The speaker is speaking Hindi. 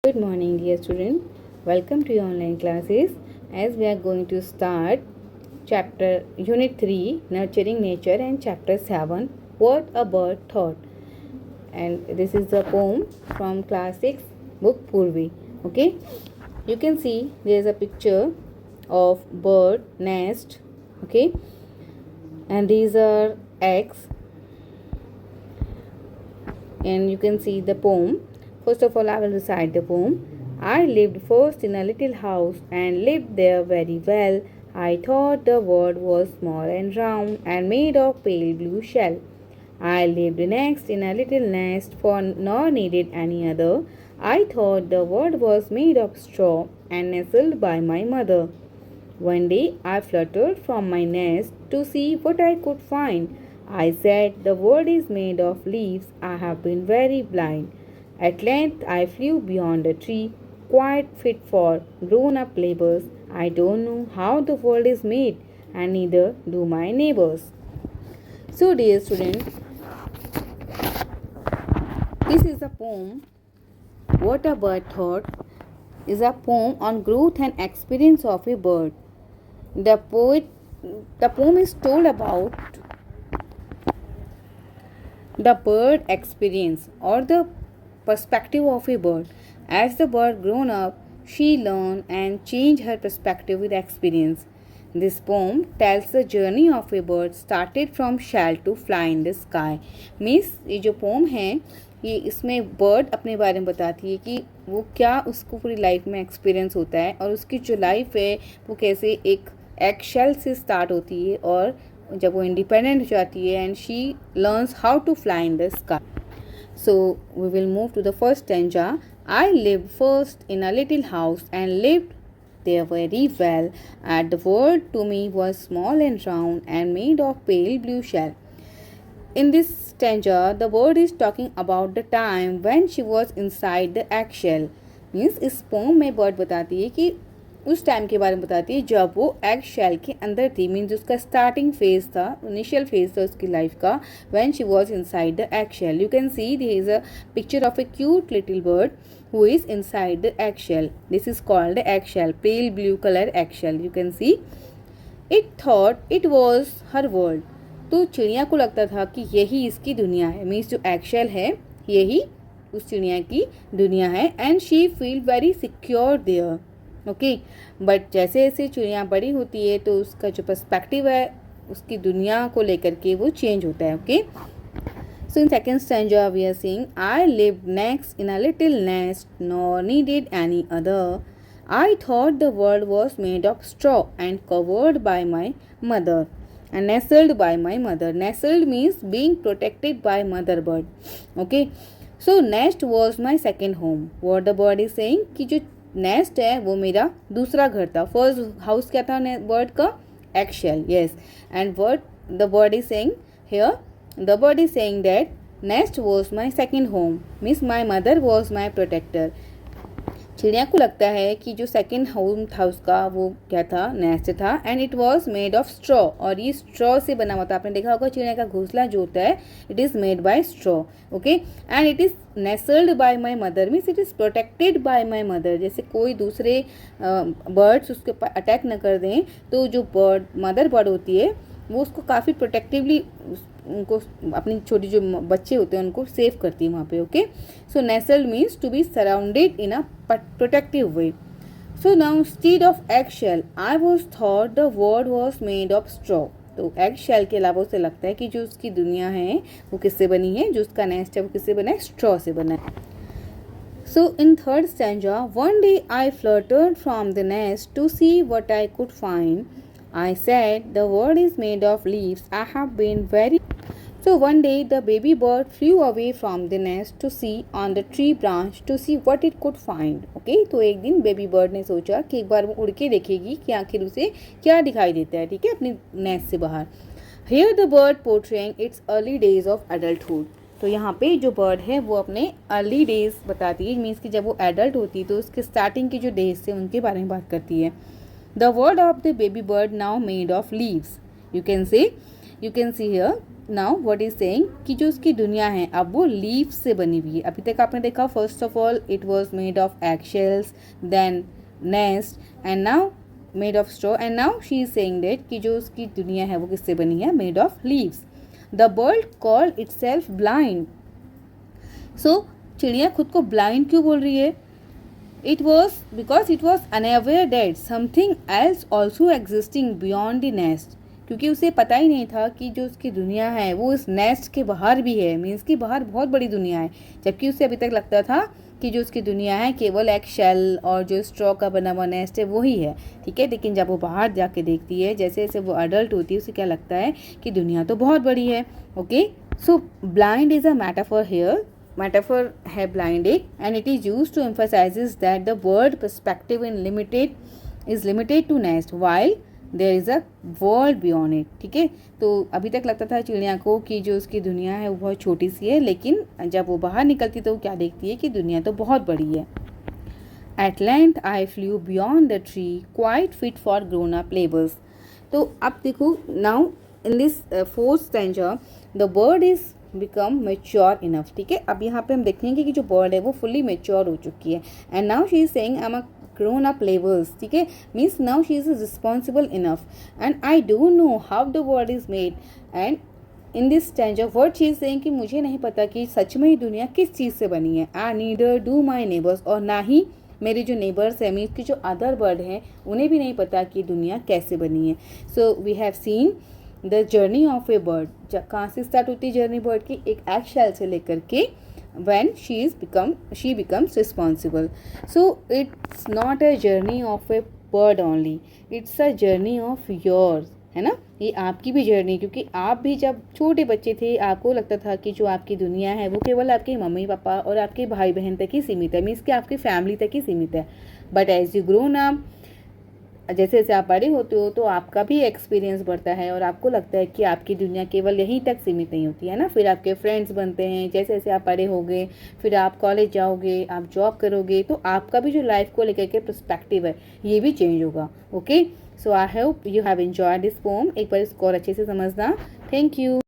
Good morning, dear student. Welcome to your online classes. As we are going to start chapter Unit 3, Nurturing Nature, and Chapter 7, What a Bird Thought. And this is the poem from Class 6, Book Purvi. Okay, you can see there is a picture of bird nest. Okay, and these are eggs, and you can see the poem. First of all, I will recite the poem. I lived first in a little house and lived there very well. I thought the world was small and round and made of pale blue shell. I lived next in a little nest, for nor needed any other. I thought the world was made of straw and nestled by my mother. One day I fluttered from my nest to see what I could find. I said, the world is made of leaves. I have been very blind. At length I flew beyond a tree, quite fit for grown up labors. I don't know how the world is made, and neither do my neighbors. So, dear students, this is a poem. What a Bird Thought is a poem on growth and experience of a bird. The poem is told about the bird experience or the perspective of a bird. As the bird grown up, she learned and changed her perspective with experience. This poem tells the journey of a bird started from shell to fly in the sky. Means ये जो पोम है ये इसमें बर्ड अपने बारे में बताती है कि वो क्या उसको पूरी लाइफ में एक्सपीरियंस होता है और उसकी जो लाइफ है वो कैसे एक एग शेल से स्टार्ट होती है और जब वो इंडिपेंडेंट हो जाती है and she learns how to fly in the sky. So we will move to the first stanza. I lived first in a little house and lived there very well. And the world to me was small and round and made of pale blue shell. In this stanza, the bird is talking about the time when she was inside the eggshell. Means इस पोम में बर्ड बताती है कि उस टाइम के बारे में बताती है जब वो एग शेल के अंदर थी. मीन्स उसका स्टार्टिंग फेज था, इनिशियल फेज था उसकी लाइफ का, when she was inside the egg shell. You can see there is a picture of a cute little bird who is inside the eggshell. This is called the eggshell, pale blue color eggshell. You can see. It thought it was her world. तो चिड़िया को लगता था कि यही इसकी दुनिया है. मीन्स जो एगशेल है यही उस चिड़िया की दुनिया है. And she feel very secure there. Okay, but जैसे जैसे चिड़िया बड़ी होती है तो उसका जो पर्सपेक्टिव है उसकी दुनिया को लेकर के वो चेंज होता है. Okay, so in second stanza we are seeing I lived next in a little nest nor needed any other. I thought the world was made of straw and covered by my mother and nestled by my mother. Nestled means being protected by mother bird. Okay, so nest was my second home. What the bird is saying कि जो नेस्ट है वो मेरा दूसरा घर था. फर्स्ट हाउस क्या था बर्ड का? Egg shell. Yes, and word the bird is saying here, the bird is saying that nest was my second home. Means my mother was my protector. चिड़िया को लगता है कि जो सेकेंड होम था उसका वो क्या था? नेस्ट था. And it was made of straw, और ये स्ट्रॉ से बना हुआ था. आपने देखा होगा चिड़िया का घोंसला जो होता है it is made by straw. Okay, and it is nestled by my mother. Means it is protected by my mother. जैसे कोई दूसरे बर्ड्स उसके ऊपर अटैक न कर दें तो जो बर्ड मदर बर्ड होती है वो उसको काफ़ी प्रोटेक्टिवली उनको अपनी छोटी जो बच्चे होते हैं उनको सेव करती है वहाँ पे. Okay, so nestled means to be surrounded in a protective way. So now instead of egg shell I was thought the world was made of straw. तो एग शेल के अलावा उसे लगता है कि जो उसकी दुनिया है वो किससे बनी है, जो उसका नेस्ट है वो किससे बना है? स्ट्रॉ से बना है. So in third stanza, one day I fluttered from the nest to see what I could find. I said, the world is made of leaves. I have been very... So one day the baby bird flew away from the nest to see on the tree branch to see what it could find. Okay, तो एक दिन बेबी बर्ड ने सोचा कि एक बार वो उड़ के देखेगी कि आखिर उसे क्या दिखाई देता है. ठीक है, अपनी नेस्ट से बाहर. Here the bird portraying its early days of adulthood. तो यहाँ पे जो बर्ड है वो अपने अर्ली डेज बताती है. मीन्स कि जब वो एडल्ट होती है तो उसके स्टार्टिंग के जो डेज थे उनके बारे में बात करती है. The world of the baby bird now made of leaves. You can see here now what is saying कि जो उसकी दुनिया है अब वो लीफ से बनी हुई है। अभी तक आपने देखा first of all it was made of egg shells, then nest and now made of straw, and now she is saying that कि जो उसकी दुनिया है वो किससे बनी है, made of leaves. The bird call itself blind. So चिड़िया खुद को ब्लाइंड क्यों बोल रही है? It was because it was unaware that something else also existing beyond the nest, क्योंकि उसे पता ही नहीं था कि जो उसकी दुनिया है वो इस नेस्ट के बाहर भी है, मीन्स कि बाहर बहुत बड़ी दुनिया है। जबकि उसे अभी तक लगता था कि जो उसकी दुनिया है केवल एक शेल और जो स्ट्रॉ का बना हुआ नेस्ट है वही है, ठीक है। लेकिन जब वो बाहर जाके देखती है, जैसे जैसे वो अडल्ट होती है, उसे क्या लगता है कि दुनिया तो बहुत बड़ी है। Okay, so blind is a metaphor here, metaphor है blinding, and it is used to emphasizes that the world perspective is limited to nest while there is a world beyond it, ठीक है। तो अभी तक लगता था चिड़िया को कि जो उसकी दुनिया है वो बहुत छोटी सी है, लेकिन जब वो बाहर निकलती तो वो क्या देखती है कि दुनिया तो बहुत बड़ी है। At length I flew beyond the tree, quite fit for grown up labors। तो अब देखो now in this fourth stanza the bird is become mature enough, ठीक है। अब यहाँ पे हम देखेंगे कि जो बर्ड है वो फुली मेच्योर हो चुकी है, and now she is saying I am a grown up levels, ठीक है। Means now she is responsible enough and I don't know how the world is made, and in this stanza word she is saying कि मुझे नहीं पता कि सच में ही दुनिया किस चीज़ से बनी है। आई नीडर डू माई नेबर्स, और ना ही मेरे जो नेबर्स हैं, मीन्स की जो अदर बर्ड हैं, उन्हें भी नहीं पता कि दुनिया कैसे बनी है। So we have seen the journey of a bird. कहाँ से स्टार्ट होती है जर्नी बर्ड की? एक एग शेल से लेकर के when she becomes responsible. So it's not a journey of a bird only, it's a journey of yours, है ना। ये आपकी भी जर्नी, क्योंकि आप भी जब छोटे बच्चे थे आपको लगता था कि जो आपकी दुनिया है वो केवल आपके मम्मी पापा और आपके भाई बहन तक ही सीमित है, मीन्स कि आपकी फैमिली तक ही सीमित है। But as you grown up, जैसे जैसे आप बड़े होते हो तो आपका भी एक्सपीरियंस बढ़ता है और आपको लगता है कि आपकी दुनिया केवल यहीं तक सीमित नहीं होती है ना। फिर आपके फ्रेंड्स बनते हैं, जैसे जैसे आप बड़े होगे, फिर आप कॉलेज जाओगे, आप जॉब करोगे, तो आपका भी जो लाइफ को लेकर के पर्सपेक्टिव है ये भी चेंज होगा। Okay, so I hope you have enjoyed this pome. एक बार इसको और अच्छे से समझना। Thank you.